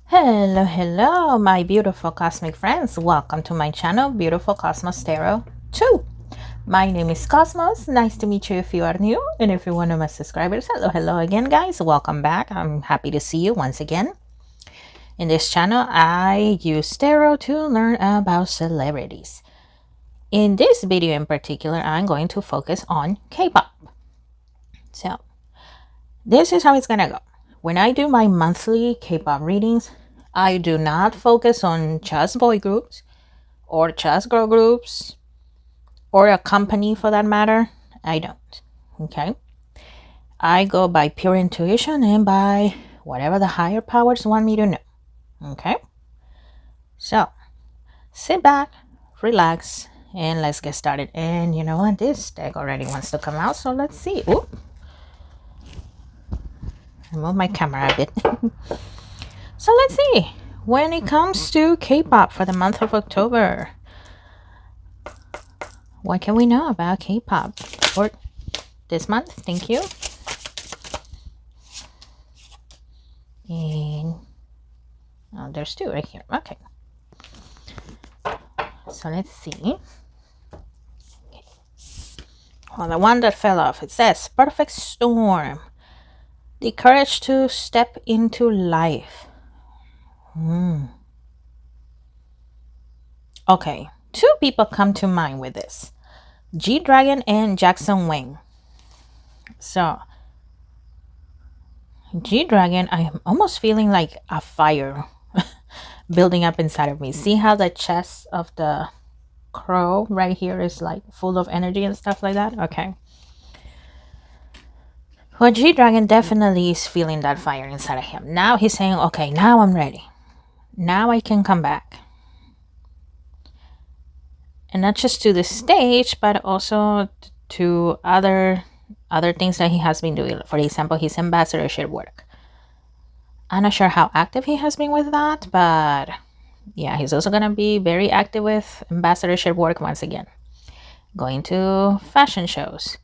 Hello, my beautiful cosmic friends. Welcome to my channel, Beautiful Cosmos Tarot 2. My name is Cosmos. Nice to meet you if you are new. And if you're one of my subscribers, hello again, guys. Welcome back. I'm happy to see you once again. In this channel, I use tarot to learn about celebrities. In this video in particular, I'm going to focus on K-pop. So, this is how it's gonna go. When I do my monthly K-pop readings, I do not focus on just boy groups or just girl groups or a company for that matter. I don't. Okay. I go by pure intuition and by whatever the higher powers want me to know. Okay. So sit back, relax, and let's get started. And you know what? This deck already wants to come out. So let's see. Oop. I move my camera a bit. So let's see. When it comes to K-pop for the month of October, what can we know about K-pop for this month? Thank you. And oh, there's two right here. Okay. So let's see. Okay. Well, the one that fell off, it says perfect storm. The courage to step into life. Okay. Two people come to mind with this. Gdragon and Jackson Wang. So Gdragon, I'm almost feeling like a fire building up inside of me. See how the chest of the crow right here is like full of energy and stuff like that? Okay. Well, Gdragon definitely is feeling that fire inside of him. Now he's saying, okay, now I'm ready. Now I can come back. And not just to the stage, but also to other things that he has been doing. For example, his ambassadorship work. I'm not sure how active he has been with that, but yeah, he's also going to be very active with ambassadorship work once again. Going to fashion shows.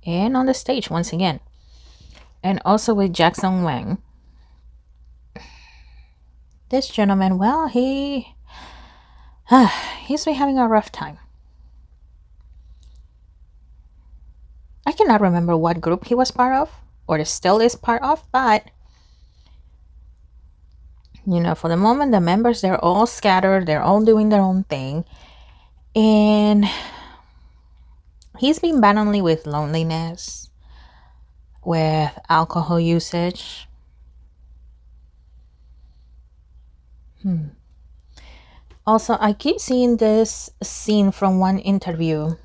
And on the stage once again. And also with Jackson Wang. This gentleman, well, he's been having a rough time. I cannot remember what group he was part of, or still is part of, but you know, for the moment, the members, they're all scattered, they're all doing their own thing, and he's been battling with loneliness, with alcohol usage. Also, I keep seeing this scene from one interview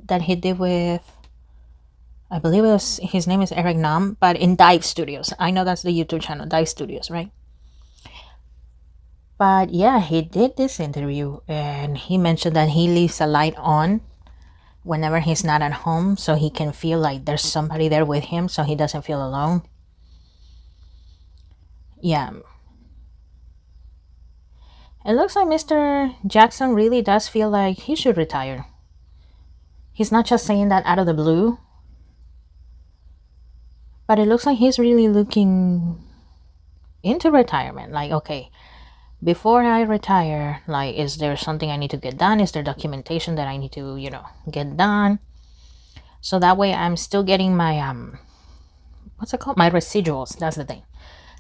that he did with, I believe it was, his name is Eric Nam, but in Dive Studios. I know that's the YouTube channel, Dive Studios, right? But yeah, he did this interview and he mentioned that he leaves a light on whenever he's not at home so he can feel like there's somebody there with him so he doesn't feel alone. Yeah. It looks like Mr. Jackson really does feel like he should retire. He's not just saying that out of the blue, but it looks like he's really looking into retirement. Like, okay, before I retire, like, is there something I need to get done? Is there documentation that I need to, you know, get done? So that way I'm still getting my, what's it called? My residuals. That's the thing.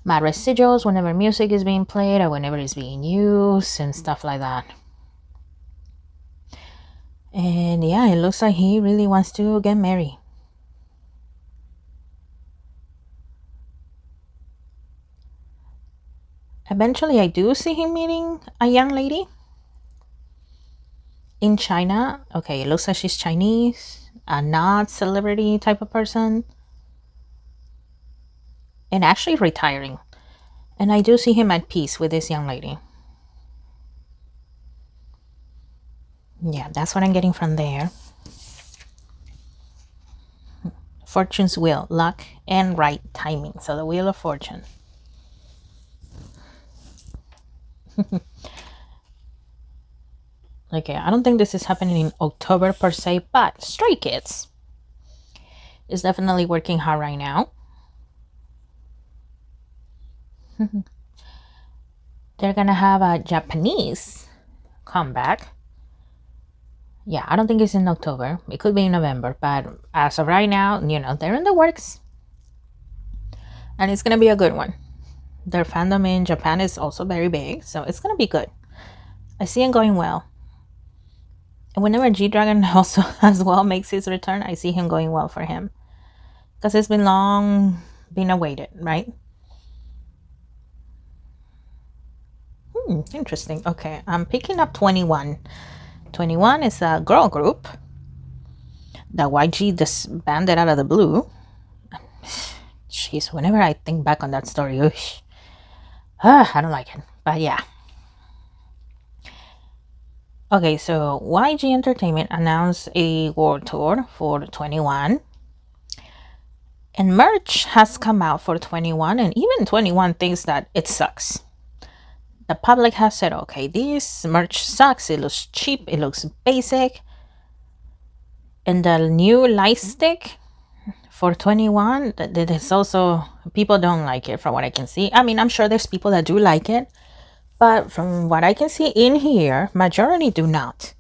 My residuals whenever music is being played or whenever it's being used and stuff like that. And yeah, it looks like he really wants to get married. Eventually, I do see him meeting a young lady in China. Okay, it looks like she's Chinese, a not celebrity type of person, and actually retiring. And I do see him at peace with this young lady. Yeah, that's what I'm getting from there. Fortune's wheel, luck, and right timing. So the Wheel of Fortune. Okay, I don't think this is happening in October per se, but Stray Kids is definitely working hard right now. They're gonna have a Japanese comeback. Yeah, I don't think it's in October. It could be in November, but as of right now, they're in the works, and it's gonna be a good one. Their fandom in Japan is also very big, so it's gonna be good. I see it going well. And whenever Gdragon also as well makes his return, I see him going well for him. Because it's been long been awaited, right? Interesting. Okay, I'm picking up 21. 21 is a girl group that YG disbanded out of the blue. Jeez, whenever I think back on that story, I don't like it. But yeah. Okay, so YG Entertainment announced a world tour for 21. And merch has come out for 21, and even 21 thinks that it sucks. The public has said, okay, this merch sucks, it looks cheap, it looks basic. And the new light stick for 21, that is also, people don't like it from what I can see. I mean, I'm sure there's people that do like it, but from what I can see in here, majority do not.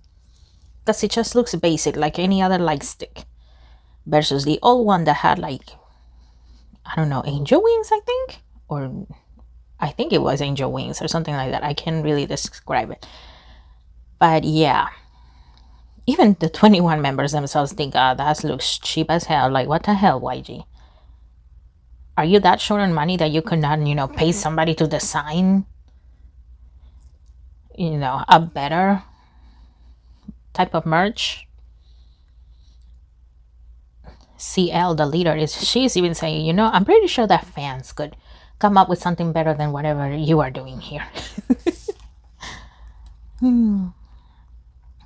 Because it just looks basic, like any other light stick. Versus the old one that had like, I don't know, angel wings, I think? Or I think it was angel wings or something like that. I can't really describe it. But yeah. Even the 21 members themselves think, that looks cheap as hell. Like, what the hell, YG? Are you that short on money that you could not, pay somebody to design, a better type of merch? CL, the leader, she's even saying, I'm pretty sure that fans could come up with something better than whatever you are doing here.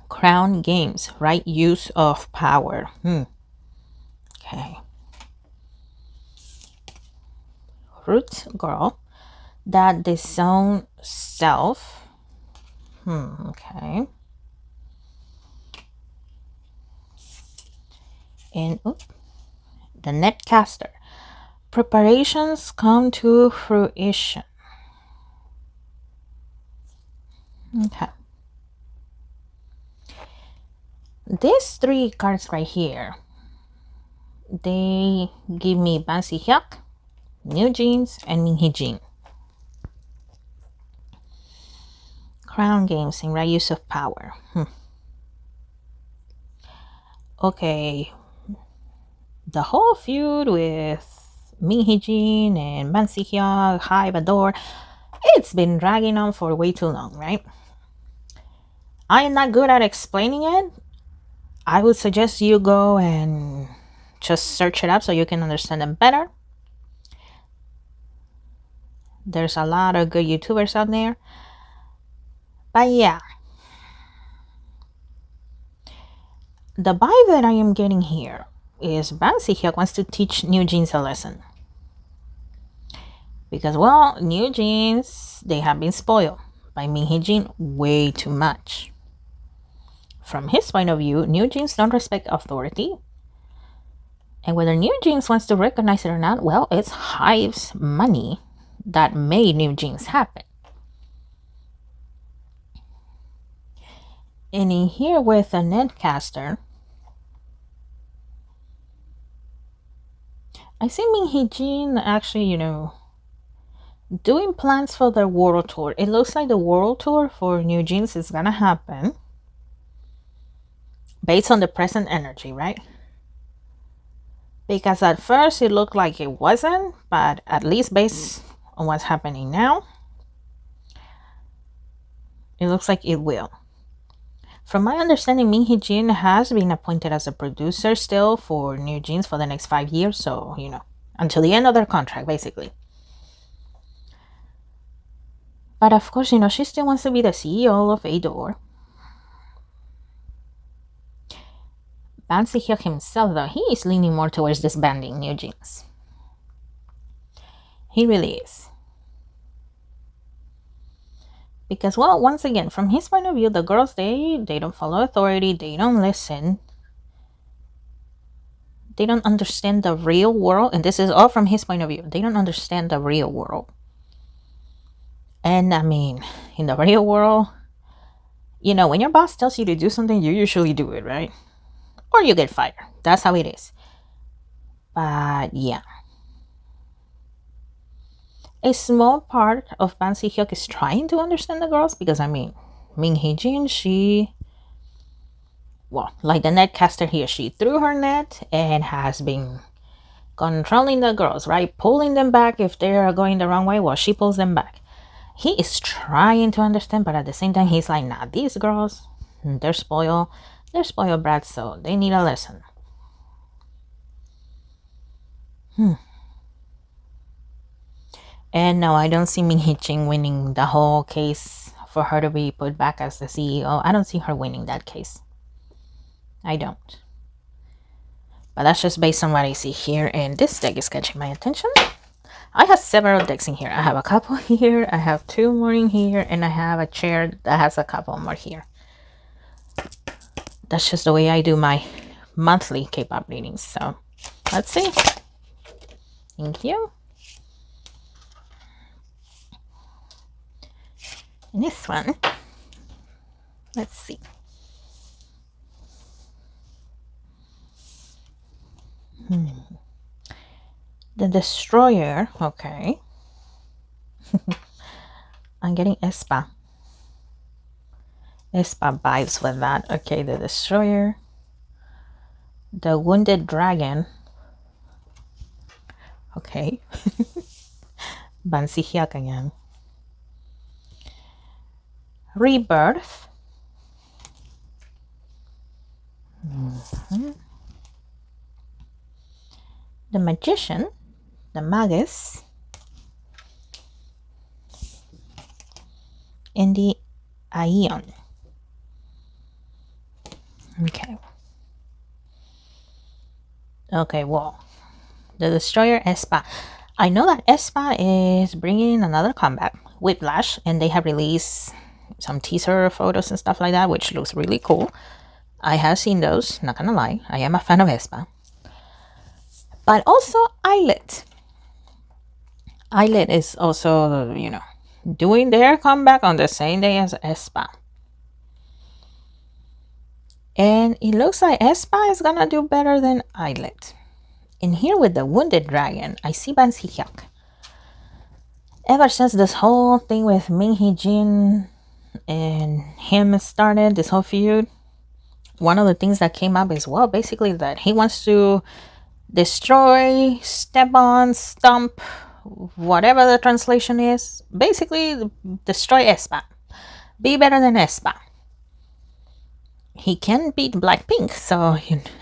Crown Games, right use of power. Okay. Root girl that disown self. Okay. And the netcaster. Preparations come to fruition. Okay. These three cards right here, they give me Sihyuk, New Jeans, and Minhee. Crown Games in right use of power. Okay. The whole feud with Minhee and Sihyuk, Hive, Adore, it's been dragging on for way too long, right? I am not good at explaining it. I would suggest you go and just search it up so you can understand it better. There's a lot of good YouTubers out there. But yeah. The vibe that I am getting here is Sihyuk wants to teach New Jeans a lesson. Because, well, New Jeans, they have been spoiled by Minhee way too much. From his point of view, New Jeans don't respect authority. And whether New Jeans wants to recognize it or not, well, it's Hive's money that made New Jeans happen. And in here with a netcaster, I see Minhee actually, doing plans for their world tour. It looks like the world tour for New Jeans is gonna happen based on the present energy, right? Because at first it looked like it wasn't, but at least based on what's happening now, it looks like it will. From my understanding, Minhee has been appointed as a producer still for New Jeans for the next 5 years, so, until the end of their contract, basically. But of course, she still wants to be the CEO of Adore. Sihyuk himself, though, he is leaning more towards disbanding New Jeans. He really is. Because, well, once again, from his point of view, the girls, they don't follow authority, they don't listen. They don't understand the real world, and this is all from his point of view. They don't understand the real world. And I mean, in the real world, when your boss tells you to do something, you usually do it, right? Or you get fired. That's how it is. But yeah, a small part of Ban Si-hyuk is trying to understand the girls because I mean, Min Hee-jin, like the netcaster here, she threw her net and has been controlling the girls, right? Pulling them back if they are going the wrong way. Well, she pulls them back. He is trying to understand, but at the same time, he's like, nah, these girls, they're spoiled. They're spoiled brats, so they need a lesson. And no, I don't see Min Hee-jin winning the whole case for her to be put back as the CEO. I don't see her winning that case. I don't. But that's just based on what I see here, and this deck is catching my attention. I have several decks in here. I have a couple here, I have 2 more in here, and I have a chair that has a couple more here. That's just the way I do my monthly K-pop readings. So let's see. Thank you. And this one, let's see. The Destroyer, okay. I'm getting Espa vibes with that. Okay, the Destroyer. The Wounded Dragon. Okay. Ban Si-hyuk again. Rebirth. The Magician. The Magus. And the Aeon. Okay. Okay, well, the Destroyer Espa. I know that Espa is bringing another comeback, Whiplash, and they have released some teaser photos and stuff like that, which looks really cool. I have seen those, not gonna lie. I am a fan of Espa. But also Illit. Illit is also, doing their comeback on the same day as Espa. And it looks like Espa is gonna do better than Illit. And here with the Wounded Dragon, I see Ban Si-hyuk. Ever since this whole thing with Min Hee-jin and him started, this whole feud, one of the things that came up is, well, basically that he wants to destroy, step on, stomp, whatever the translation is. Basically, destroy Espa. Be better than Espa. He can beat Blackpink, so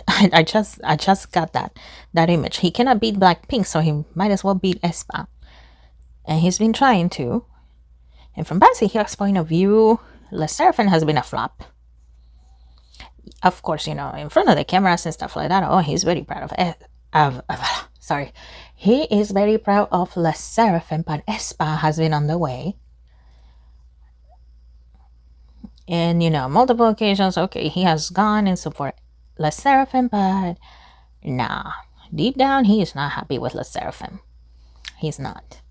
I just got that image. He cannot beat Blackpink, so he might as well beat Espa. And he's been trying to. And from Ban Si-hyuk's point of view, Le Sserafim has been a flop. Of course, in front of the cameras and stuff like that, oh, he's very proud sorry. He is very proud of Le Sserafim, but Espa has been on the way. And, multiple occasions, okay, he has gone in support Le Sserafim, but nah. Deep down, he is not happy with Le Sserafim. He's not.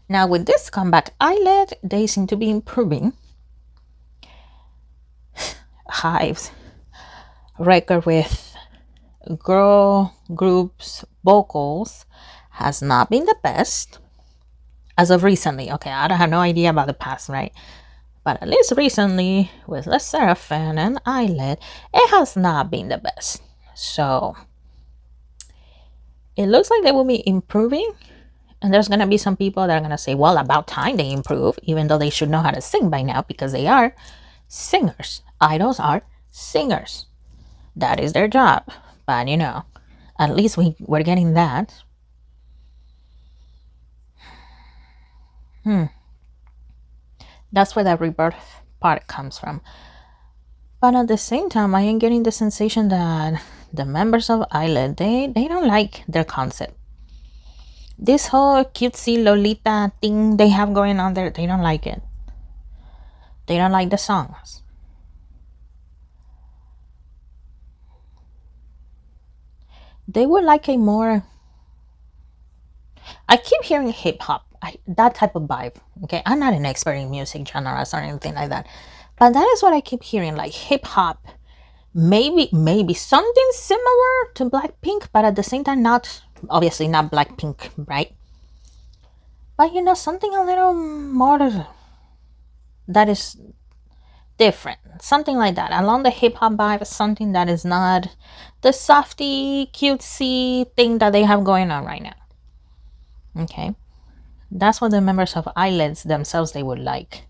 Now, with this comeback, Illit, they seem to be improving. Hive's record with girl groups vocals has not been the best as of recently. Okay, I don't have no idea about the past, right? But at least recently with Le Sserafim and Illit, it has not been the best. So it looks like they will be improving. And there's going to be some people that are going to say, well, about time they improve, even though they should know how to sing by now because they are singers. Idols are singers. That is their job. But, at least we're getting that. That's where that rebirth part comes from. But at the same time, I am getting the sensation that the members of Illit, they don't like their concept. This whole cutesy Lolita thing they have going on there, they don't like it. They don't like the songs. They would like a more... I keep hearing hip-hop that type of vibe. Okay, I'm not an expert in music genres or anything like that, but that is what I keep hearing, like hip hop, maybe something similar to Blackpink, but at the same time, not obviously not Blackpink, right? But something a little more that is different, something like that, along the hip hop vibe, something that is not the softy, cutesy thing that they have going on right now. Okay, that's what the members of Illit themselves they would like.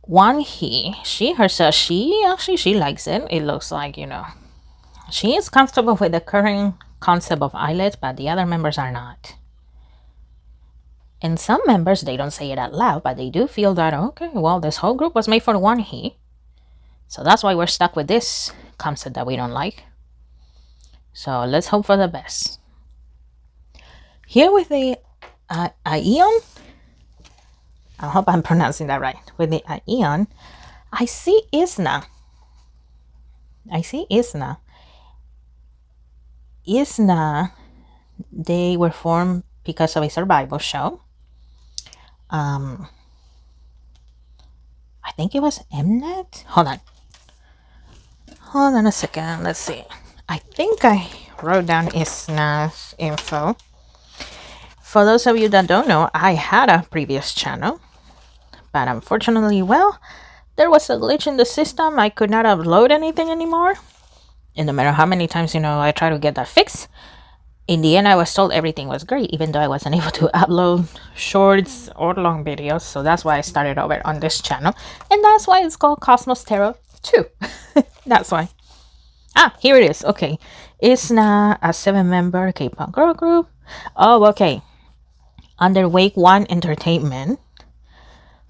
One she herself, she likes it. It looks like she is comfortable with the current concept of Illit, but the other members are not. And some members, they don't say it out loud, but they do feel that, okay, well, this whole group was made for one so that's why we're stuck with this concept that we don't like. So let's hope for the best. Here with the Ion, I hope I'm pronouncing that right. With the Ion, I see Isna. Isna, they were formed because of a survival show. I think it was Mnet. Hold on a second. Let's see. I think I wrote down Isna's info. For those of you that don't know, I had a previous channel, but unfortunately, well, there was a glitch in the system. I could not upload anything anymore. And no matter how many times, I tried to get that fixed, in the end, I was told everything was great, even though I wasn't able to upload shorts or long videos. So that's why I started over on this channel. And that's why it's called Cosmos Tarot 2. That's why. Here it is. Okay. It's not a 7-member K-pop girl group. Oh, okay. Under Wake One Entertainment,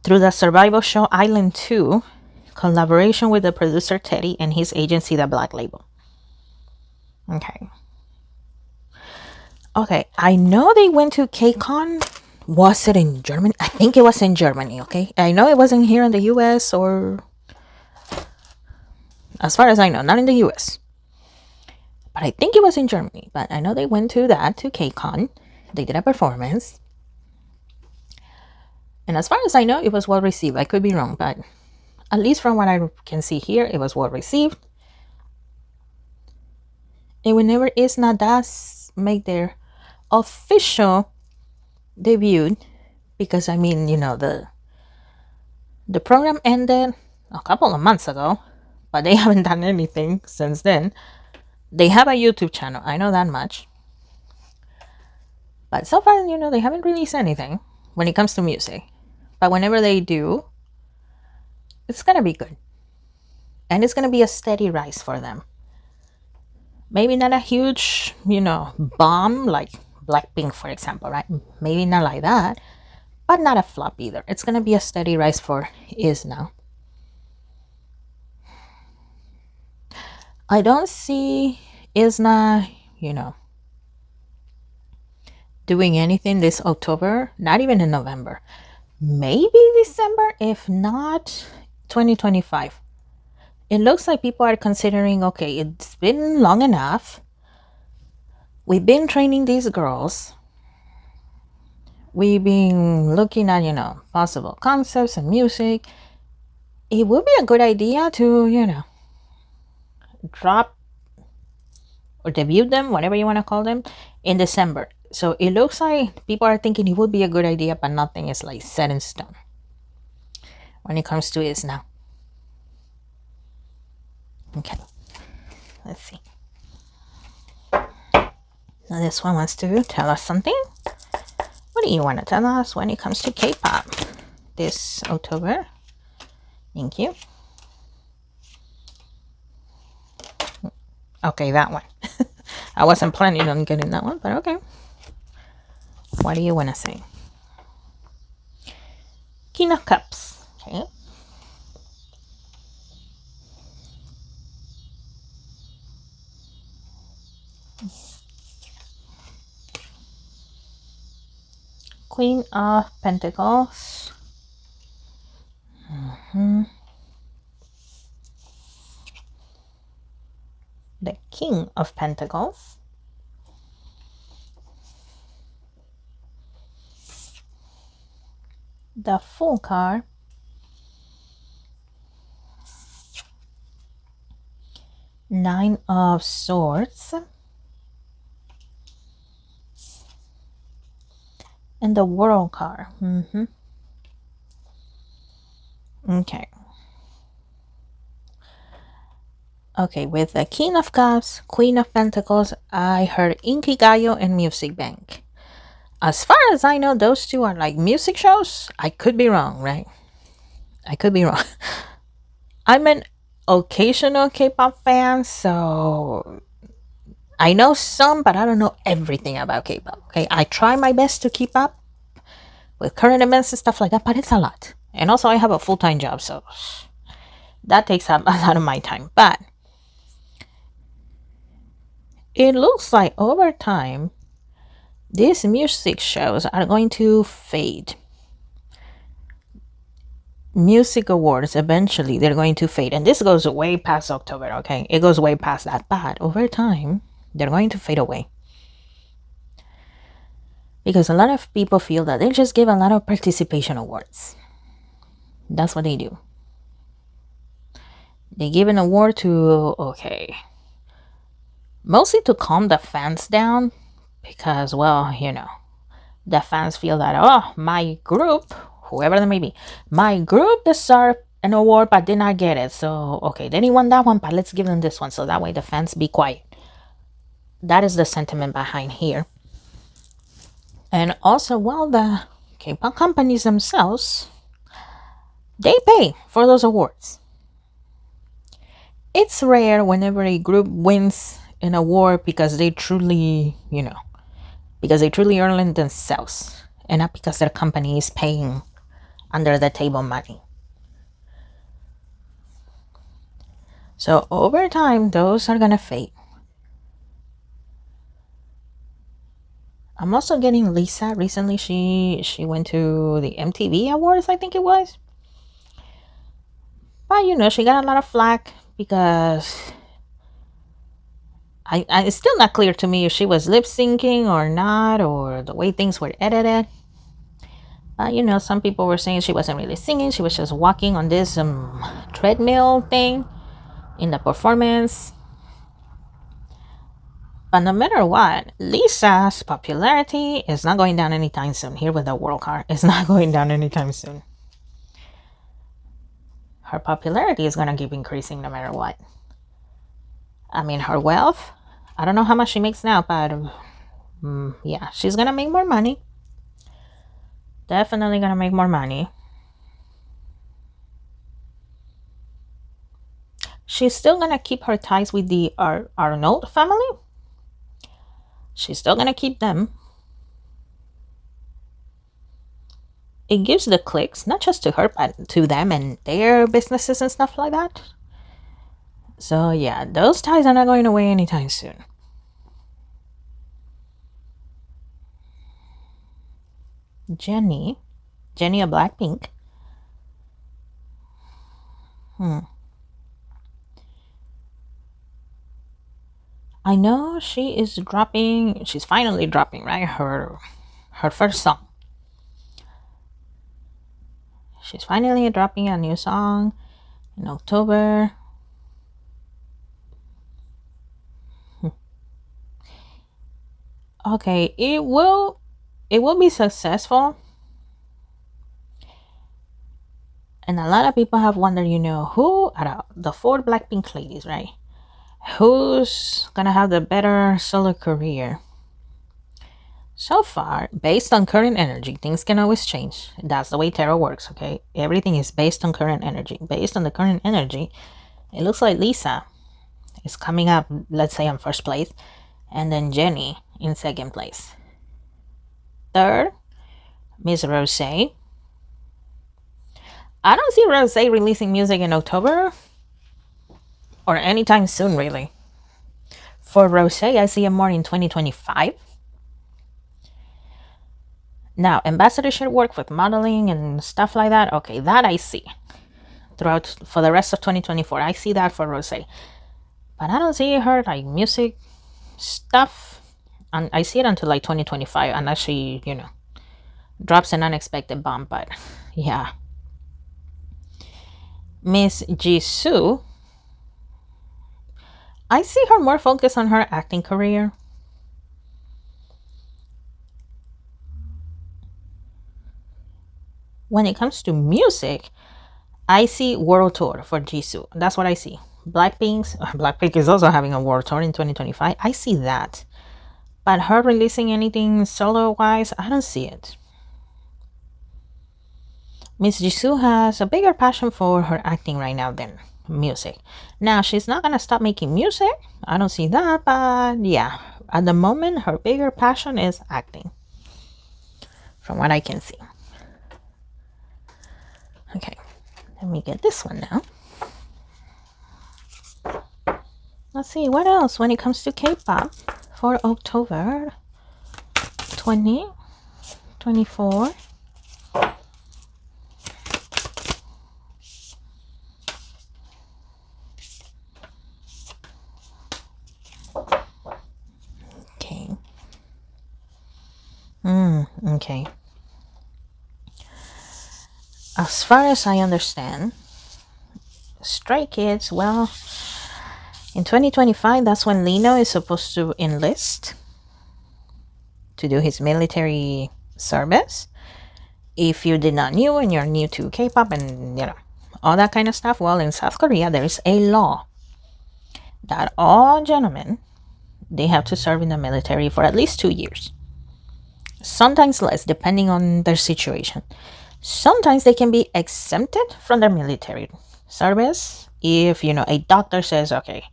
through the survival show Island 2, collaboration with the producer Teddy and his agency, The Black Label. Okay, I know they went to KCON. Was it in Germany? I think it was in Germany, okay? I know it wasn't here in the US, or as far as I know, not in the US. But I think it was in Germany. But I know they went to KCON. They did a performance. And as far as I know, it was well received. I could be wrong, but at least from what I can see here, it was well received. And whenever Isna does make their official debut, because I mean, the program ended a couple of months ago, but they haven't done anything since then. They have a YouTube channel, I know that much. But so far, they haven't released anything when it comes to music. But whenever they do, it's gonna be good. And it's gonna be a steady rise for them. Maybe not a huge, bomb like Blackpink, for example, right? Maybe not like that, but not a flop either. It's gonna be a steady rise for Isna. I don't see Isna, doing anything this October, not even in November. Maybe December, if not 2025. It looks like people are considering, okay, it's been long enough. We've been training these girls. We've been looking at, possible concepts and music. It would be a good idea to, drop or debut them, whatever you want to call them, in December. So it looks like people are thinking it would be a good idea, but nothing is like set in stone when it comes to it now. Okay, let's see. Now this one wants to tell us something. What do you want to tell us when it comes to K-pop this October? Thank you. Okay, that one. I wasn't planning on getting that one, but okay. What do you want to say? King of Cups. Okay. Queen of Pentacles. The King of Pentacles. the full card, Nine of Swords, and the World card. Okay. Okay, with the King of Cups, Queen of Pentacles, I heard Inkigayo and Music Bank. As far as I know, those two are like music shows. I could be wrong, right? I could be wrong. I'm an occasional K-pop fan, so I know some, but I don't know everything about K-pop. Okay, I try my best to keep up with current events and stuff like that, but it's a lot. And also, I have a full-time job, so that takes up a lot of my time. But it looks like over time, these music shows are going to fade. Music awards, eventually they're going to fade, and this goes way past October. Okay, it goes way past that, but over time they're going to fade away because a lot of people feel that they just give a lot of participation awards. That's what they do. They give an award to, okay, mostly to calm the fans down because, well, you know, the fans feel that, oh, my group, whoever they may be, my group deserved an award but did not get it. So, okay, they didn't want that one, but let's give them this one. So that way the fans be quiet. That is the sentiment behind here. And also, well, the K-pop companies themselves, they pay for those awards. It's rare whenever a group wins an award because they truly, you know, because they truly earn it themselves and not because their company is paying under the table money. So over time, those are gonna fade. I'm also getting Lisa. Recently, she went to the MTV Awards, I think it was. But you know, she got a lot of flack because it's still not clear to me if she was lip syncing or not, or the way things were edited. You know, some people were saying she wasn't really singing; she was just walking on this treadmill thing in the performance. But no matter what, Lisa's popularity is not going down anytime soon. Here with the World card, it's not going down anytime soon. Her popularity is going to keep increasing no matter what. I mean, her wealth, I don't know how much she makes now, but yeah, she's going to make more money. Definitely going to make more money. She's still going to keep her ties with the Arnold family. She's still going to keep them. It gives the clicks, not just to her, but to them and their businesses and stuff like that. So yeah, those ties are not going away anytime soon. Jennie of Blackpink. I know she's finally dropping, right? Her first song. She's finally dropping a new song in October. Okay, it will be successful. And a lot of people have wondered, you know, who out of the 4 Blackpink ladies, right? Who's gonna have the better solo career? So far, based on current energy, things can always change. That's the way tarot works, okay? Everything is based on current energy. Based on the current energy, it looks like Lisa is coming up, let's say, in first place, and then Jennie in second place. Third, Miss Rose. I don't see Rose releasing music in October or anytime soon, really. For Rose, I see it more in 2025. Now, ambassadorship work with modeling and stuff like that, okay, that I see throughout for the rest of 2024. I see that for Rose. But I don't see her like music stuff. And I see it until like 2025 unless she, you know, drops an unexpected bomb. But Yeah. Miss Jisoo, I see her more focused on her acting career. When it comes to music, I see world tour for Jisoo. That's what I see. Blackpink is also having a world tour in 2025. I see that. But her releasing anything solo wise, I don't see it. Miss Jisoo has a bigger passion for her acting right now than music. Now, she's not gonna stop making music. I don't see that, but yeah, at the moment, her bigger passion is acting, from what I can see. Okay, let me get this one now. Let's see, what else when it comes to K-pop for October 2024. Okay. Okay. As far as I understand, Stray Kids, well, in 2025, that's when Lino is supposed to enlist to do his military service. If you did not know and you're new to K-pop and all that kind of stuff, well, in South Korea there is a law that all gentlemen, they have to serve in the military for at least 2 years. Sometimes less, depending on their situation. Sometimes they can be exempted from their military service if a doctor says, okay,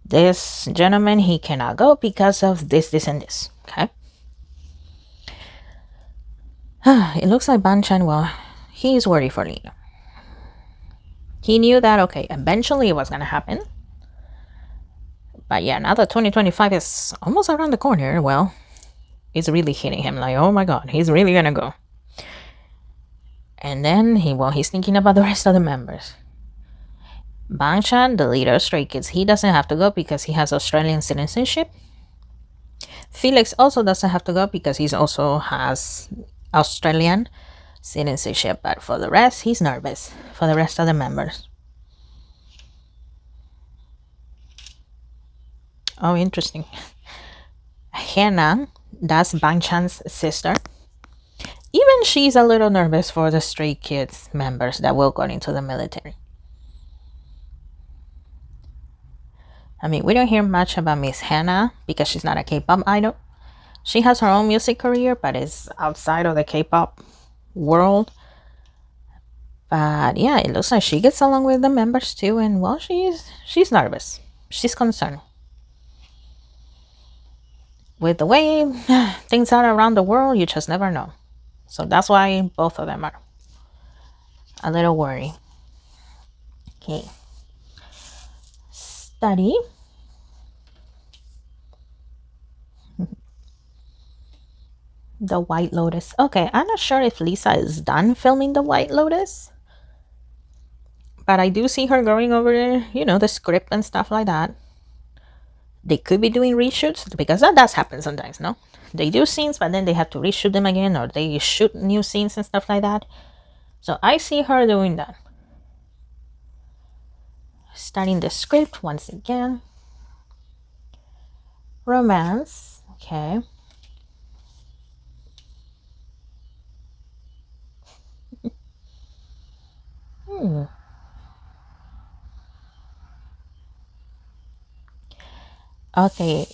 this gentleman, he cannot go because of this and this. Okay. It looks like Banchan, well, he's worried for Lino. He knew that, okay, eventually it was going to happen. But yeah, now that 2025 is almost around the corner, well, it's really hitting him like, oh my god, he's really going to go. And then he's thinking about the rest of the members. Banchan, the leader of Stray Kids, he doesn't have to go because he has Australian citizenship. Felix also doesn't have to go because he also has Australian citizenship. But for the rest, he's nervous for the rest of the members. Oh, interesting. Hannah, that's Banchan's sister. Even she's a little nervous for the Stray Kids members that will go into the military. I mean, we don't hear much about Miss Hannah because she's not a K-pop idol. She has her own music career, but it's outside of the K-pop world. But yeah, it looks like she gets along with the members too, and well, she's nervous. She's concerned. With the way things are around the world, you just never know. So that's why both of them are a little worried. Okay. Study. The White Lotus. Okay, I'm not sure if Lisa is done filming The White Lotus. But I do see her going over, the script and stuff like that. They could be doing reshoots because that does happen sometimes, no? They do scenes, but then they have to reshoot them again, or they shoot new scenes and stuff like that. So I see her doing that. Starting the script once again. Romance. Okay. Okay.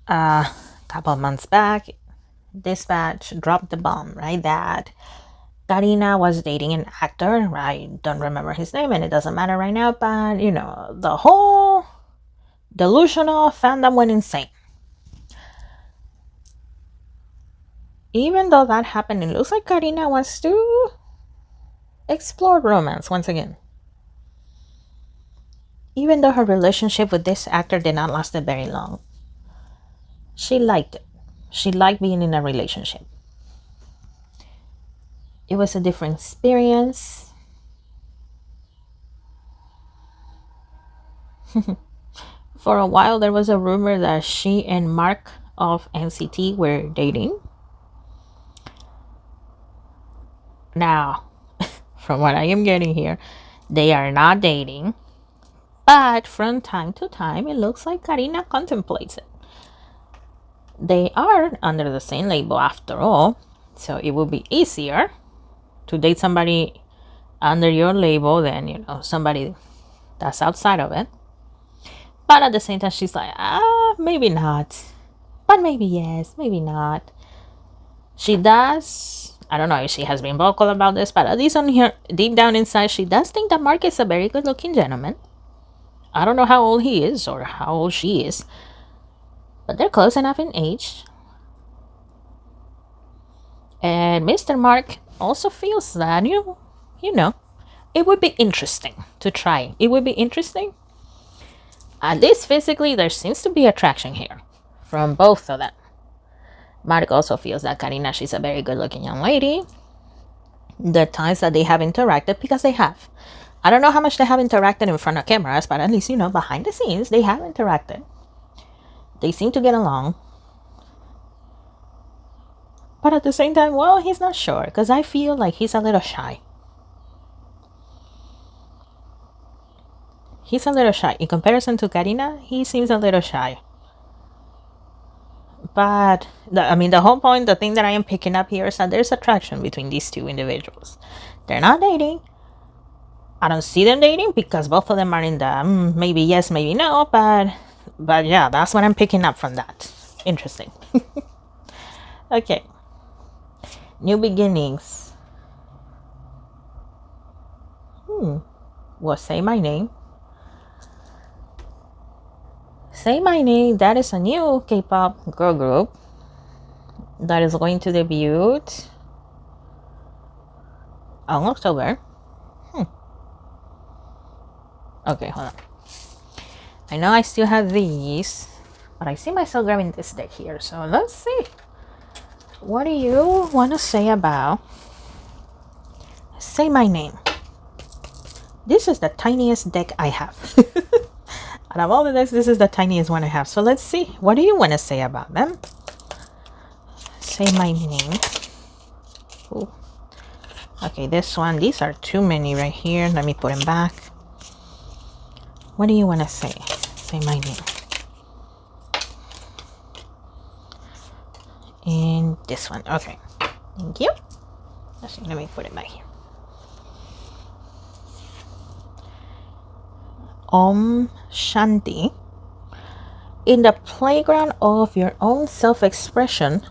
A couple months back, Dispatch dropped the bomb, right? That Karina was dating an actor. I don't remember his name and it doesn't matter right now, but the whole delusional fandom went insane. Even though that happened, it looks like Karina wants to explore romance once again. Even though her relationship with this actor did not last very long, she liked it. She liked being in a relationship. It was a different experience. For a while, there was a rumor that she and Mark of NCT were dating. Now, from what I am getting here, they are not dating. But from time to time, it looks like Karina contemplates it. They are under the same label after all, so it will be easier to date somebody under your label than, you know, somebody that's outside of it. But at the same time, she's like, maybe not. But maybe yes, maybe not. She does, I don't know if she has been vocal about this, but at least on here, deep down inside, she does think that Mark is a very good looking gentleman. I don't know how old he is or how old she is, but they're close enough in age. And Mr. Mark also feels that, you know, it would be interesting to try. It would be interesting. At least physically, there seems to be attraction here from both of them. Mark also feels that Karina, she's a very good looking young lady. The times that they have interacted, because they have. I don't know how much they have interacted in front of cameras, but at least, you know, behind the scenes, they have interacted. They seem to get along. But at the same time, well, he's not sure, because I feel like he's a little shy. He's a little shy. In comparison to Karina, he seems a little shy. But, the whole point, the thing that I am picking up here is that there's attraction between these two individuals. They're not dating. I don't see them dating because both of them are in the maybe yes, maybe no, but yeah, that's what I'm picking up from that. Interesting. Okay. New beginnings. Well, Say My Name. Say My Name, that is a new K-pop girl group that is going to debut on October. Okay, hold on. I know I still have these, but I see myself grabbing this deck here. So let's see. What do you want to say about Say My Name? This is the tiniest deck I have. Out of all the decks, this is the tiniest one I have. So let's see. What do you want to say about them? Say My Name. Ooh. Okay, this one. These are too many right here. Let me put them back. What do you want to say? Say My Name. And this one. Okay. Thank you. Let me put it back here. Om Shanti. In the playground of your own self-expression,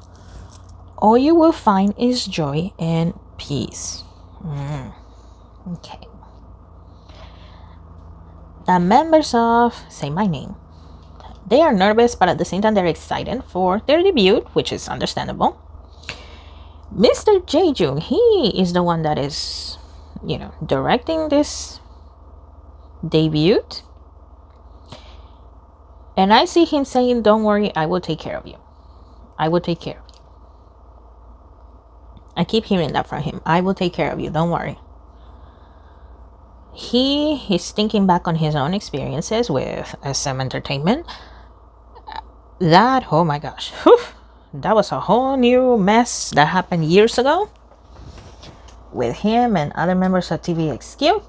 all you will find is joy and peace. Okay. The members of Say My Name, they are nervous, but at the same time they're excited for their debut, which is understandable. Mr. Jae-jung, he is the one that is, you know, directing this debut. And I see him saying, don't worry, I will take care of you. I will take care of you. I keep hearing that from him. I will take care of you. Don't worry. He is thinking back on his own experiences with SM Entertainment. That, oh my gosh. Whew, that was a whole new mess that happened years ago with him and other members of TVXQ.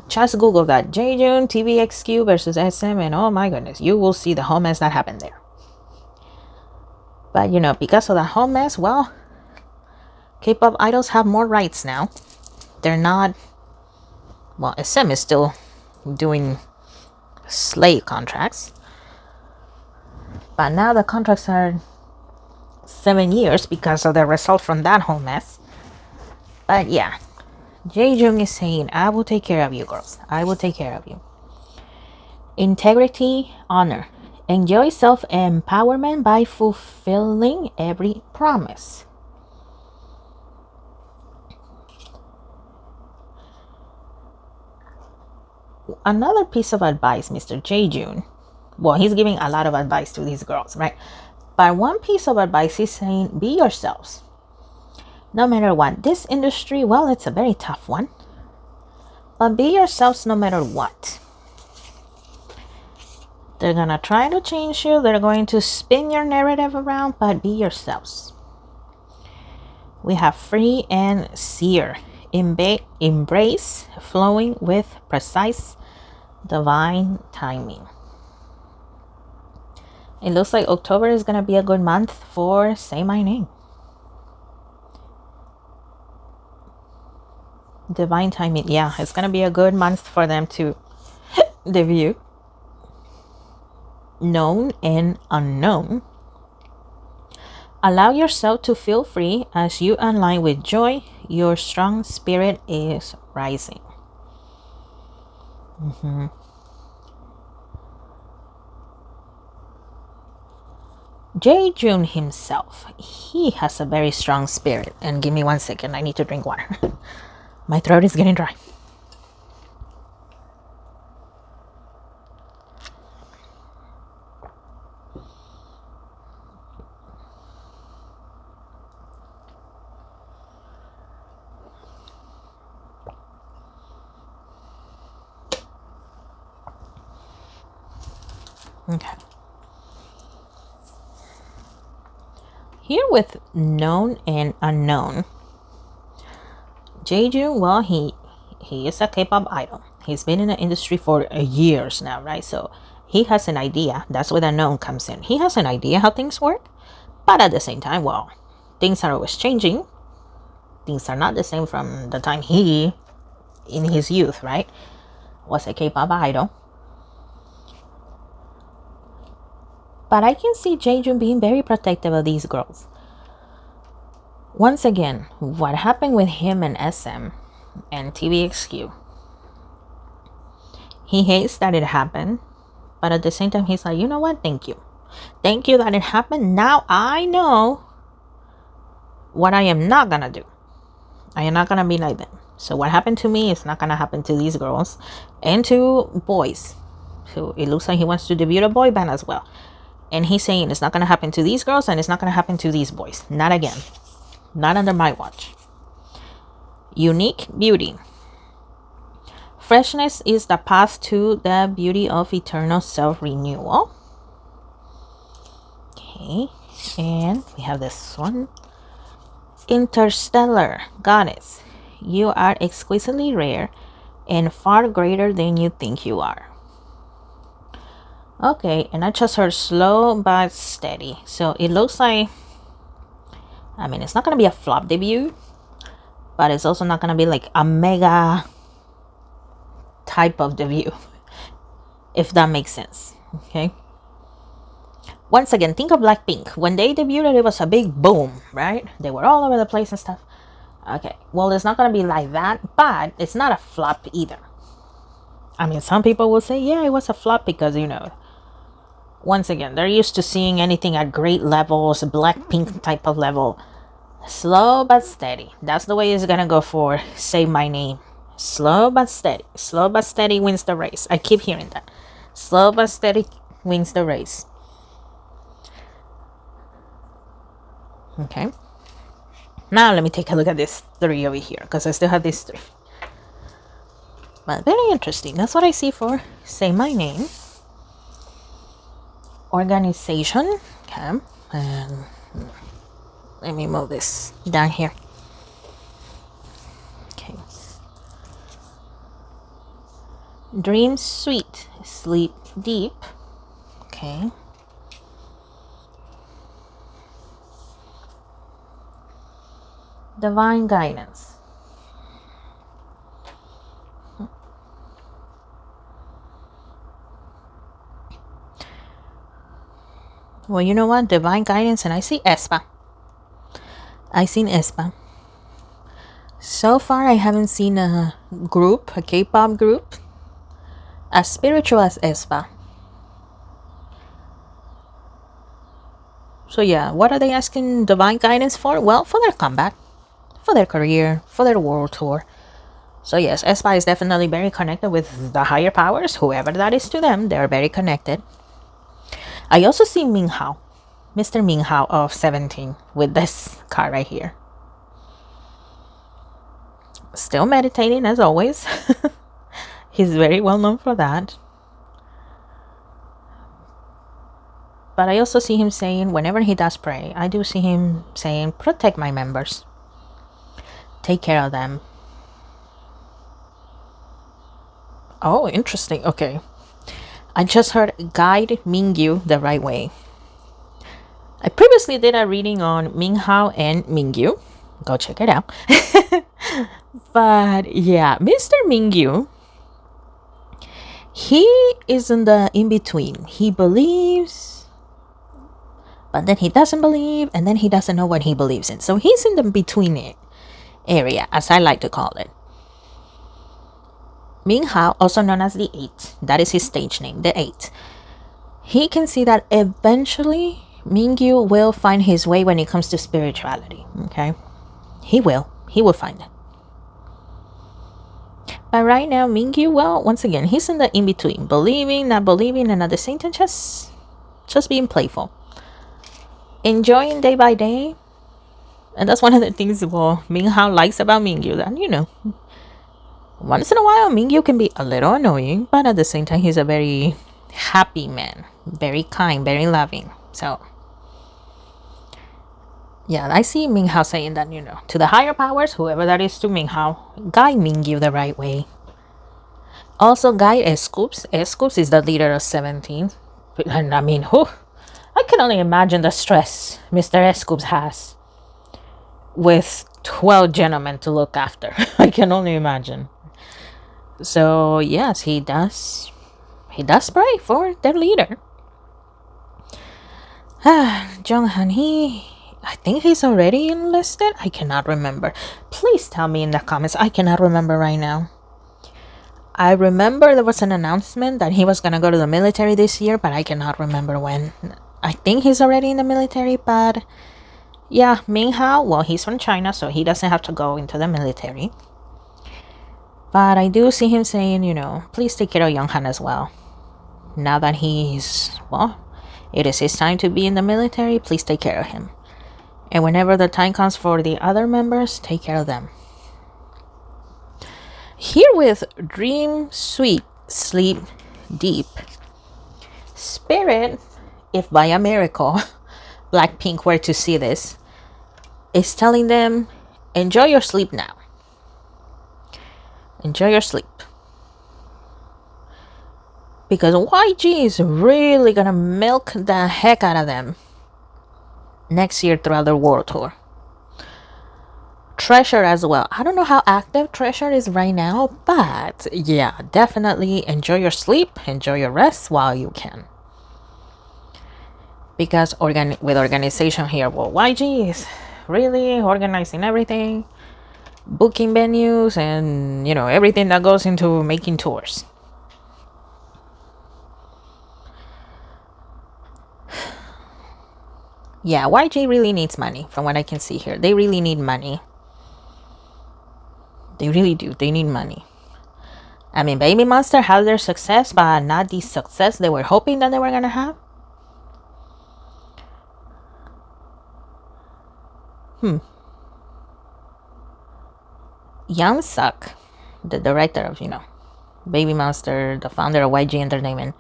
Just Google that, Jae-jung, TVXQ versus SM, and oh my goodness, you will see the whole mess that happened there. But you know, because of the whole mess, well, K-pop idols have more rights now. They're not, well, SM is still doing slave contracts, but now the contracts are 7 years because of the result from that whole mess. But yeah, Jae-jung is saying, I will take care of you girls. I will take care of you. Integrity, honor. Enjoy self-empowerment by fulfilling every promise. Another piece of advice, Mr. Jae-jung. Well, he's giving a lot of advice to these girls, right? But one piece of advice he's saying, be yourselves. No matter what. This industry, well, it's a very tough one. But be yourselves no matter what. They're going to try to change you. They're going to spin your narrative around, but be yourselves. We have free and seer. Embrace flowing with precise divine timing. It looks like October is going to be a good month for Say My Name. Divine timing. Yeah, it's going to be a good month for them to debut. Known and unknown. Allow yourself to feel free as you align with joy. Your strong spirit is rising. Jae-Jun himself, he has a very strong spirit. And give me 1 second, I need to drink water. My throat is getting dry. Okay. Here with known and unknown. Jae-Jun, well, he is a K-pop idol. He's been in the industry for years now, right? So he has an idea. That's where the known comes in. He has an idea how things work, but at the same time, well, things are always changing. Things are not the same from the time he, in his youth, right, was a K-pop idol. But I can see Jae-Jun being very protective of these girls. Once again, what happened with him and SM and TVXQ? He hates that it happened, but at the same time, he's like, you know what? Thank you. Thank you that it happened. Now I know what I am not gonna do. I am not gonna be like them. So what happened to me is not gonna happen to these girls and to boys. So it looks like he wants to debut a boy band as well. And he's saying it's not gonna happen to these girls and it's not gonna happen to these boys. Not again. Not under my watch. Unique beauty. Freshness is the path to the beauty of eternal self-renewal. Okay, and we have this one. Interstellar goddess. You are exquisitely rare and far greater than you think you are. Okay, and I just heard slow but steady. So it looks like, I mean, it's not going to be a flop debut, but it's also not going to be like a mega type of debut, if that makes sense. Okay. Once again, think of Blackpink. When they debuted, it was a big boom, right? They were all over the place and stuff. Okay, well, it's not going to be like that, but it's not a flop either. I mean, some people will say, yeah, it was a flop because, you know, once again, they're used to seeing anything at great levels, Blackpink type of level. Slow but steady. That's the way it's going to go for Say My Name. Slow but steady. Slow but steady wins the race. I keep hearing that. Slow but steady wins the race. Okay. Now let me take a look at this 3 over here, because I still have these 3. But very interesting. That's what I see for Say My Name. Organization. Okay. And let me move this down here. Okay. Dream sweet. Sleep deep. Okay. Divine guidance. Well, you know what? Divine guidance, and I see aespa. I seen aespa. So far, I haven't seen a group, a K-pop group, as spiritual as aespa. So yeah, what are they asking divine guidance for? Well, for their comeback, for their career, for their world tour. So yes, aespa is definitely very connected with the higher powers, whoever that is to them. They're very connected. I also see Minghao, Mr. Minghao of 17, with this card right here. Still meditating as always. He's very well known for that. But I also see him saying, whenever he does pray, I do see him saying, protect my members. Take care of them. Oh, interesting. Okay. I just heard guide Mingyu the right way. I previously did a reading on Minghao and Mingyu. Go check it out. But yeah, Mr. Mingyu, he is in the in-between. He believes, but then he doesn't believe, and then he doesn't know what he believes in. So he's in the between area, as I like to call it. Minghao, also known as the 8, that is his stage name, the 8. He can see that eventually Mingyu will find his way when it comes to spirituality, okay? He will find it. But right now, Mingyu, well, once again, he's in the in-between, believing, not believing, and at the same time, just being playful. Enjoying day by day. And that's one of the things, well, Minghao likes about Mingyu, that, you know, once in a while, Mingyu can be a little annoying, but at the same time, he's a very happy man. Very kind, very loving. So, yeah, I see Minghao saying that, you know, to the higher powers, whoever that is to Minghao, guide Mingyu the right way. Also, guide Scoops. Scoops is the leader of 17. And I mean, I can only imagine the stress Mr. Scoops has with 12 gentlemen to look after. I can only imagine. So, yes, he does pray for their leader. Jonghan, I think he's already enlisted. I cannot remember. Please tell me in the comments. I cannot remember right now. I remember there was an announcement that he was going to go to the military this year, but I cannot remember when. I think he's already in the military, but yeah, Minghao, well, he's from China, so he doesn't have to go into the military. But I do see him saying, you know, please take care of Younghan as well. Now that he's, well, it is his time to be in the military, please take care of him. And whenever the time comes for the other members, take care of them. Here with Dream Sweet, Sleep Deep. Spirit, if by a miracle Blackpink were to see this, is telling them, enjoy your sleep now. Enjoy your sleep. Because YG is really gonna milk the heck out of them next year throughout their world tour. Treasure as well. I don't know how active Treasure is right now, but yeah, definitely enjoy your sleep, enjoy your rest while you can. Because with organization here, well, YG is really organizing everything, booking venues, and you know, everything that goes into making tours. Yeah, YG really needs money from what I can see here. They really need money. They really do. They need money. I mean, Baby Monster had their success, but not the success they were hoping that they were going to have. Young Suk, the director of, you know, Baby Monster, the founder of YG Entertainment,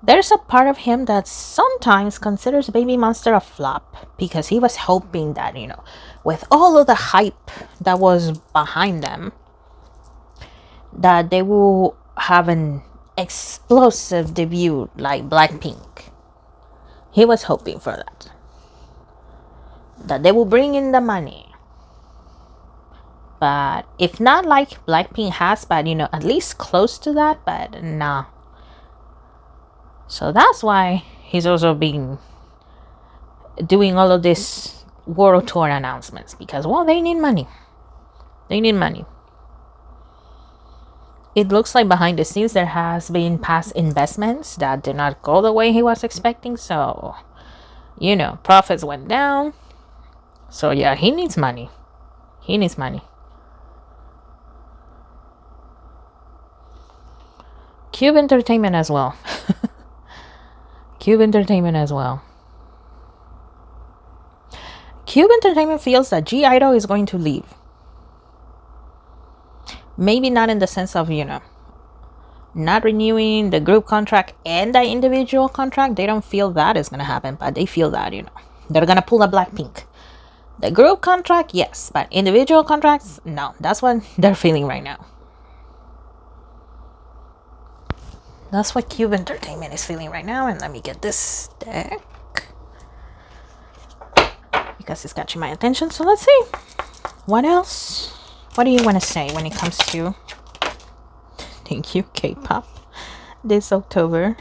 there's a part of him that sometimes considers Baby Monster a flop because he was hoping that, you know, with all of the hype that was behind them, that they will have an explosive debut like Blackpink. He was hoping for that. That they will bring in the money. But if not like Blackpink has, but you know, at least close to that, but nah. So that's why he's also been doing all of this world tour announcements because, well, they need money. They need money. It looks like behind the scenes there has been past investments that did not go the way he was expecting. So, you know, profits went down. So yeah, he needs money. He needs money. Cube Entertainment as well. Cube Entertainment as well. Cube Entertainment feels that G-Idol is going to leave. Maybe not in the sense of, you know, not renewing the group contract and the individual contract. They don't feel that is going to happen, but they feel that, you know, they're going to pull a Blackpink. The group contract, yes, but individual contracts, no. That's what they're feeling right now. That's what Cube Entertainment is feeling right now. And let me get this deck because it's catching my attention. So let's see. What else? What do you want to say when it comes to, thank you, K-pop, this October?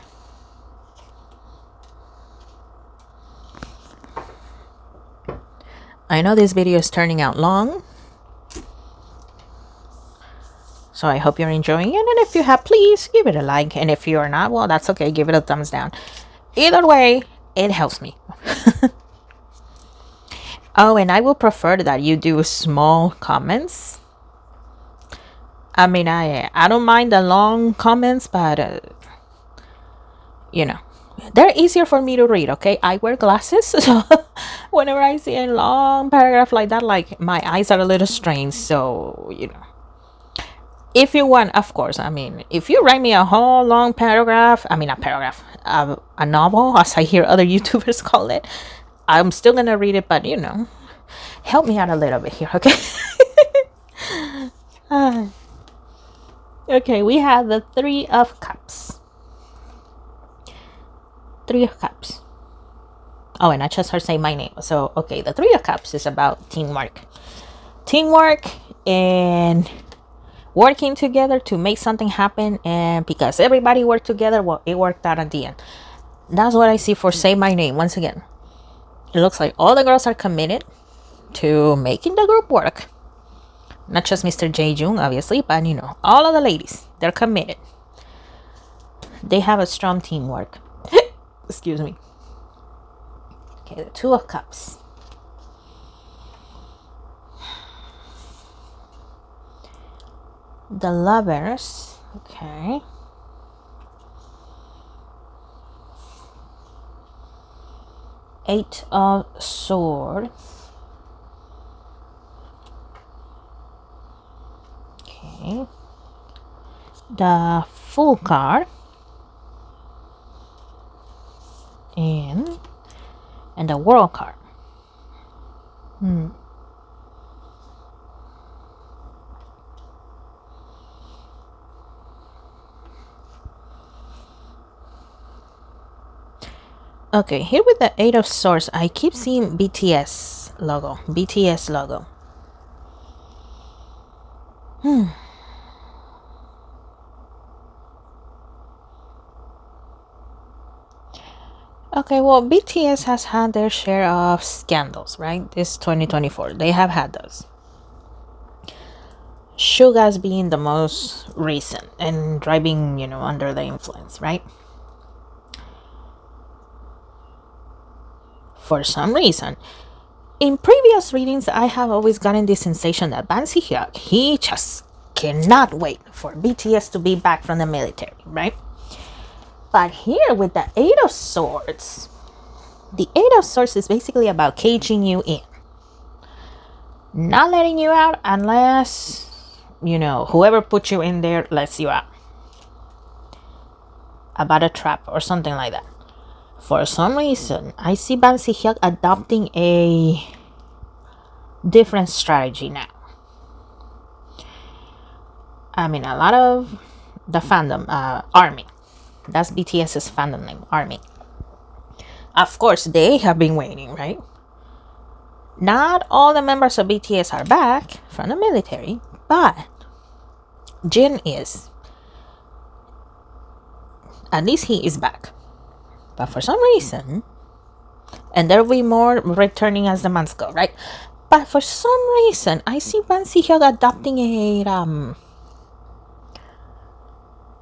I know this video is turning out long, so I hope you're enjoying it. And if you have, please give it a like. And if you are not, well, that's okay. Give it a thumbs down. Either way, it helps me. Oh, and I will prefer that you do small comments. I mean, I don't mind the long comments, but you know, they're easier for me to read. Okay, I wear glasses, so whenever I see a long paragraph like that, like my eyes are a little strained. So you know, if you want, of course, I mean, if you write me a whole long paragraph, I mean a paragraph, a novel, as I hear other YouTubers call it, I'm still gonna read it. But you know, help me out a little bit here, okay? Okay, we have the Three of Cups. Three of Cups. Oh, and I just heard say my name. So, okay, the Three of Cups is about teamwork. Teamwork and working together to make something happen. And because everybody worked together, well, it worked out at the end. That's what I see for Say My Name. Once again, it looks like all the girls are committed to making the group work. Not just Mr. Jae-jung, obviously, but you know, all of the ladies, they're committed. They have a strong teamwork. Excuse me. Okay, the Two of Cups. The Lovers. Okay. Eight of Swords. Okay. The Fool card. And the World card. Okay, here with the Eight of Swords, I keep seeing BTS logo. BTS logo. Okay, well, BTS has had their share of scandals, right? This 2024, they have had those. Suga's being the most recent and driving, you know, under the influence, right? For some reason, in previous readings, I have always gotten this sensation that Sihyuk, he just cannot wait for BTS to be back from the military, right? But here with the Eight of Swords, the Eight of Swords is basically about caging you in. Not letting you out unless, you know, whoever put you in there lets you out. About a trap or something like that. For some reason, I see Ban Si-hyuk adopting a different strategy now. I mean, a lot of the fandom, ARMY. That's BTS's fandom name, ARMY. Of course, they have been waiting, right? Not all the members of BTS are back from the military, but Jin is. At least he is back. But for some reason, and there will be more returning as the months go, right? But for some reason, I see Ban Si-hyuk adopting a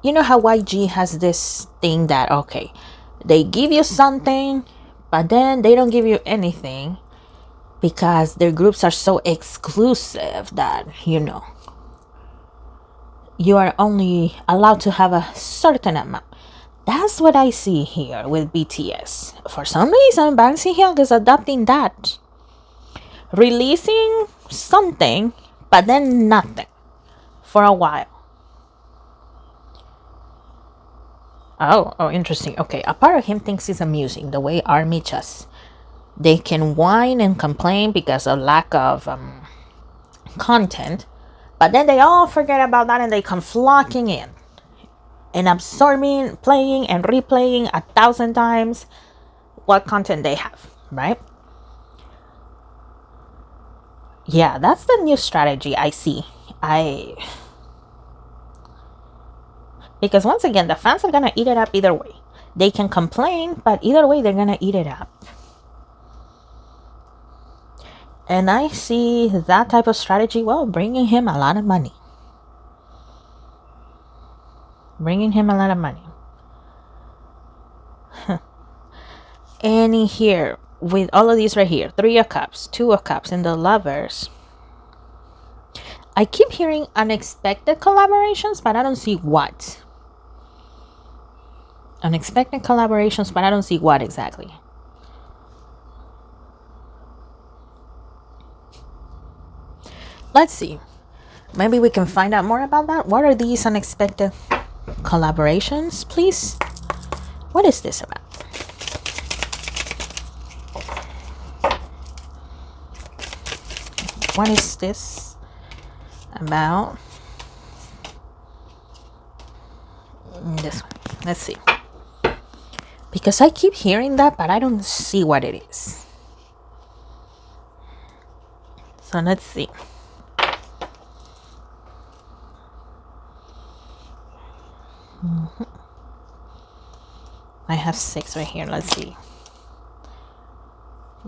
you know how YG has this thing that, okay, they give you something, but then they don't give you anything because their groups are so exclusive that, you know, you are only allowed to have a certain amount. That's what I see here with BTS. For some reason, Ban Si-hyuk is adopting that. Releasing something, but then nothing for a while. Oh, interesting. Okay, a part of him thinks it's amusing the way ARMY just They can whine and complain because of lack of content, but then they all forget about that and they come flocking in and absorbing, playing and replaying 1,000 times what content they have, right? Yeah, that's the new strategy I see. Because once again, the fans are gonna eat it up either way. They can complain, but either way, they're gonna eat it up. And I see that type of strategy, well, bringing him a lot of money. Bringing him a lot of money. And in here, with all of these right here, 3 of Cups, 2 of Cups, and the Lovers, I keep hearing unexpected collaborations, but I don't see what. Unexpected collaborations, but I don't see what exactly. Let's see. Maybe we can find out more about that. What are these unexpected collaborations, please? What is this about? What is this about? This one. Let's see. Because I keep hearing that, but I don't see what it is. So let's see. I have 6 right here. Let's see.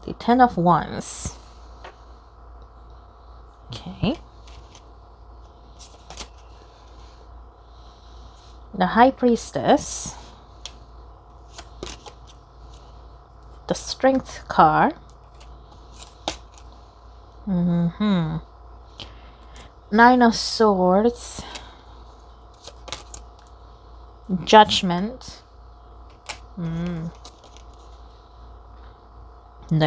The 10 of Wands. Okay. The High Priestess. The Strength card. 9 of Swords. Judgment. The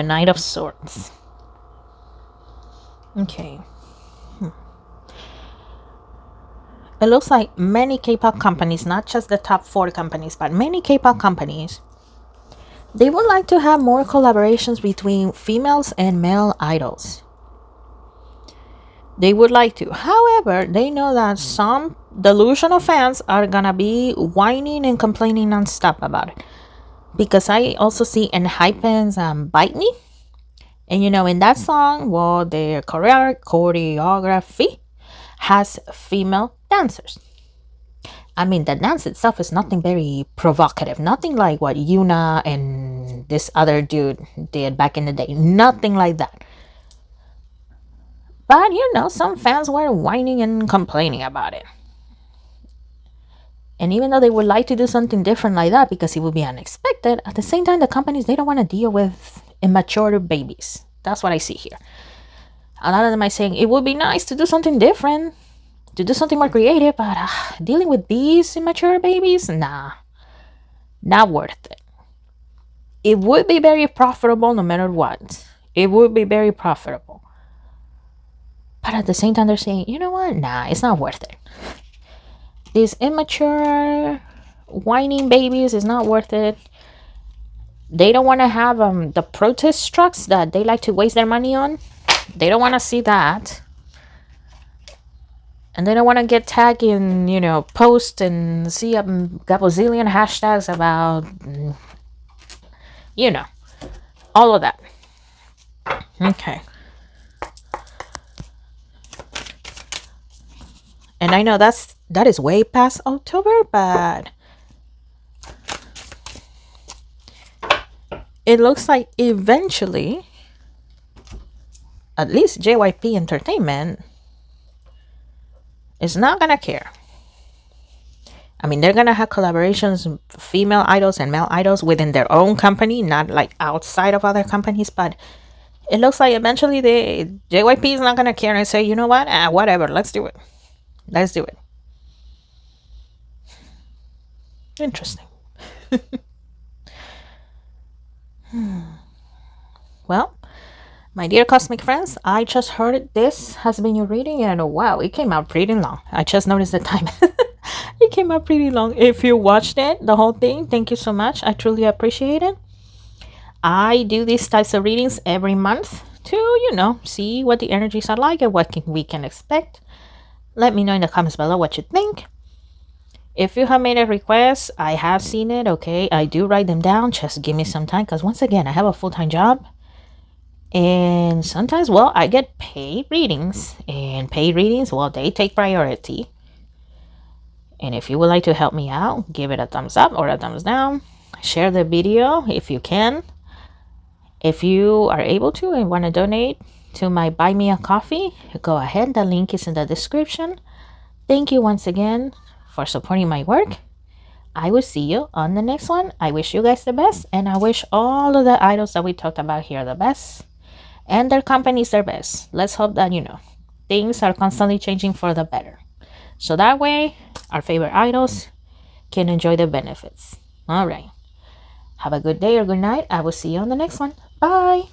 Knight of Swords. Okay. It looks like many K-pop companies, not just the top 4 companies, but many K-pop companies, they would like to have more collaborations between females and male idols. They would like to. However, they know that some delusional fans are gonna be whining and complaining non-stop about it. Because I also see Enhypen's Bite Me. And you know, in that song, well, the choreography has female dancers. I mean, the dance itself is nothing very provocative. Nothing like what Yuna and this other dude did back in the day. Nothing like that. But, you know, some fans were whining and complaining about it. And even though they would like to do something different like that because it would be unexpected, at the same time, the companies, they don't want to deal with immature babies. That's what I see here. A lot of them are saying it would be nice to do something different, to do something more creative, but dealing with these immature babies, nah, not worth it. It would be very profitable no matter what. It would be very profitable. But at the same time, they're saying, you know what? Nah, it's not worth it. These immature, whining babies is not worth it. They don't want to have the protest trucks that they like to waste their money on. They don't want to see that. And they don't want to get tagged in, you know, post and see a gazillion hashtags about, you know, all of that. Okay. And I know that is way past October, but it looks like eventually, at least JYP Entertainment is not gonna care. I mean, they're gonna have collaborations, female idols and male idols within their own company, not like outside of other companies, but it looks like eventually JYP is not gonna care and say, you know what, whatever, let's do it. Let's do it. Interesting. Well, my dear cosmic friends, I just heard this has been your reading, and wow, it came out pretty long. I just noticed the time. It came out pretty long. If you watched it, the whole thing, thank you so much. I truly appreciate it. I do these types of readings every month to, see what the energies are like and we can expect. Let me know in the comments below what you think. If you have made a request, I have seen it, okay? I do write them down. Just give me some time because once again, I have a full-time job. And sometimes, well, I get paid readings. And paid readings, well, they take priority. And if you would like to help me out, give it a thumbs up or a thumbs down. Share the video if you can. If you are able to and want to donate to my Buy Me a Coffee, go ahead. The link is in the description. Thank you once again for supporting my work. I will see you on the next one. I wish you guys the best, and I wish all of the idols that we talked about here the best, and their companies their best. Let's hope that, things are constantly changing for the better. So that way, our favorite idols can enjoy the benefits. All right. Have a good day or good night. I will see you on the next one. Bye.